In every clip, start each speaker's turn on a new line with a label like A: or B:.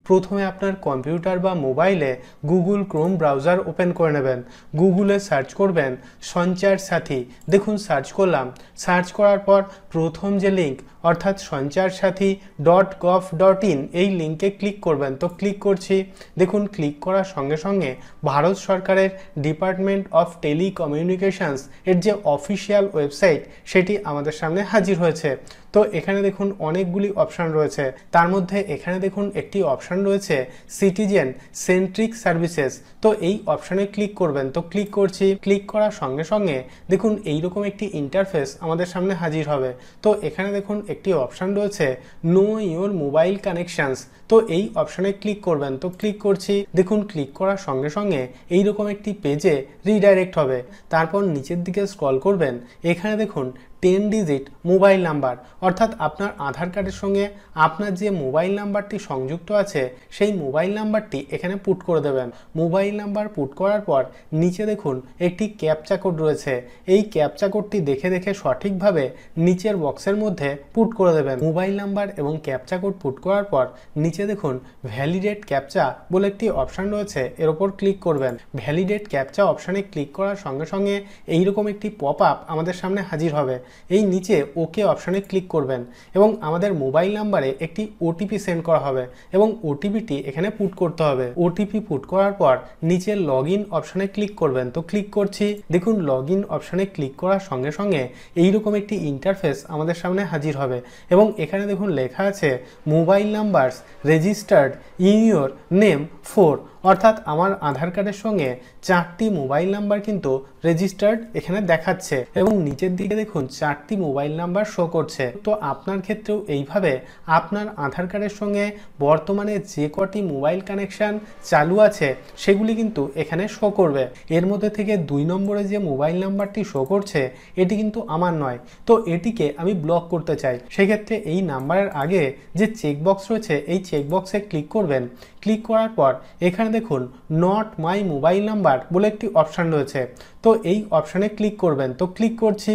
A: প্রথমে আপনার কম্পিউটার বা মোবাইলে গুগল ক্রোম ব্রাউজার ওপেন করে নেবেন। গুগলে সার্চ করবেন সঞ্চার সাথী। দেখুন সার্চ করলাম। সার্চ করার পর প্রথম যে লিঙ্ক অর্থাৎ sanchar-sathi.gov.in এই লিঙ্কে ক্লিক করবেন। তো ক্লিক করছি। দেখুন ক্লিক করার সঙ্গে সঙ্গে ভারত সরকারের ডিপার্টমেন্ট অফ টেলিকমিউনিকেশনস এর যে অফিসিয়াল ওয়েবসাইট সেটি আমাদের সামনে হাজির হয়েছে। তো এখানে দেখুন অনেকগুলি অপশান রয়েছে। তার মধ্যে এখানে দেখুন একটি অপশান রয়েছে সিটিজেন সেন্ট্রিক সার্ভিসেস। তো এই অপশানে ক্লিক করবেন। তো ক্লিক করছি। ক্লিক করার সঙ্গে সঙ্গে দেখুন এইরকম একটি ইন্টারফেস আমাদের সামনে হাজির হবে। তো এখানে দেখুন একটি অপশান রয়েছে নো ইওর মোবাইল কানেকশনস। তো এই অপশানে ক্লিক করবেন। তো ক্লিক করছি। দেখুন ক্লিক করার সঙ্গে সঙ্গে এইরকম একটি পেজে রিডাইরেক্ট হবে। তারপর নিচের দিকে স্ক্রল করবেন। এখানে দেখুন 10 ডিজিট মোবাইল নাম্বার অর্থাৎ আপনার আধার কার্ডের সঙ্গে আপনার যে মোবাইল নাম্বারটি সংযুক্ত আছে সেই মোবাইল নাম্বারটি এখানে পুট করে দেবেন। মোবাইল নাম্বার পুট করার পর নিচে দেখুন একটি ক্যাপচা কোড রয়েছে। এই ক্যাপচা কোডটি দেখে দেখে সঠিকভাবে নিচের বক্সের মধ্যে পুট করে দেবেন। মোবাইল নাম্বার এবং ক্যাপচা কোড পুট করার পর নিচে দেখুন ভ্যালিডেট ক্যাপচা বলে একটি অপশান রয়েছে, এর ওপর ক্লিক করবেন। ভ্যালিডেট ক্যাপচা অপশানে ক্লিক করার সঙ্গে সঙ্গে এইরকম একটি পপ আপ আমাদের সামনে হাজির হবে। এই নিচে ওকে অপশানে ক্লিক করবেন এবং আমাদের মোবাইল নাম্বারে একটি ওটিপি সেন্ড করা হবে এবং ওটিপিটি এখানে পুট করতে হবে। ওটিপি পুট করার পর নিচে লগ ইন অপশানে ক্লিক করবেন। তো ক্লিক করছি। দেখুন লগ ইন অপশানে ক্লিক করার সঙ্গে সঙ্গে এইরকম একটি ইন্টারফেস আমাদের সামনে হাজির হবে এবং এখানে দেখুন লেখা আছে mobile numbers registered in your name 4 অর্থাৎ আমার আধার কার্ডের সঙ্গে 4টি মোবাইল নাম্বার কিন্তু রেজিস্টার্ড এখানে দেখাচ্ছে এবং নিচের দিকে দেখুন 4টি মোবাইল নাম্বার শো করছে। তো আপনার ক্ষেত্রেও এইভাবে আপনার আধার কার্ডের সঙ্গে বর্তমানে যে কটি মোবাইল কানেকশন চালু আছে সেগুলি কিন্তু এখানে শো করবে। এর মধ্যে থেকে 2 নম্বরে যে মোবাইল নাম্বারটি শো করছে এটি কিন্তু আমার নয়। তো এটিকে আমি ব্লক করতে চাই। সেক্ষেত্রে এই নাম্বারের আগে যে চেকবক্স রয়েছে এই চেকবক্সে ক্লিক করবেন। ক্লিক করার পর এখানে দেখুন নট মাই মোবাইল নাম্বার বলে একটি অপশান রয়েছে। তো এই অপশানে ক্লিক করবেন। তো ক্লিক করছি।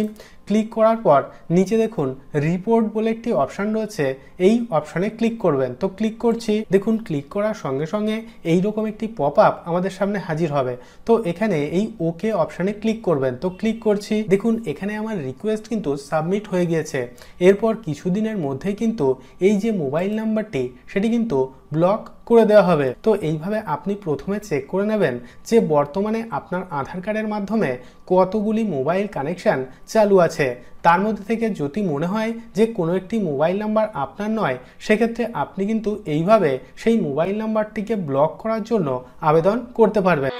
A: ক্লিক করার পর নিচে দেখুন রিপোর্ট বলে একটি অপশান রয়েছে, এই অপশানে ক্লিক করবেন। তো ক্লিক করছি। দেখুন ক্লিক করার সঙ্গে সঙ্গে এইরকম একটি পপ আপ আমাদের সামনে হাজির হবে। তো এখানে এই ওকে অপশানে ক্লিক করবেন। তো ক্লিক করছি। দেখুন এখানে আমার রিকোয়েস্ট কিন্তু সাবমিট হয়ে গিয়েছে। এরপর কিছুদিনের মধ্যেই কিন্তু এই যে মোবাইল নাম্বারটি সেটি কিন্তু ব্লক করে দেওয়া হবে। তো এইভাবে আপনি প্রথমে চেক করে নেবেন যে বর্তমানে আপনার আধার কার্ডের মাধ্যমে কতগুলি মোবাইল কানেকশন চালু আছে। তার মধ্যে থেকে যদি মনে হয় যে কোনো একটি মোবাইল নাম্বার আপনার নয় সেক্ষেত্রে আপনি কিন্তু এইভাবে সেই মোবাইল নাম্বারটিকে ব্লক করার জন্য আবেদন করতে পারবেন।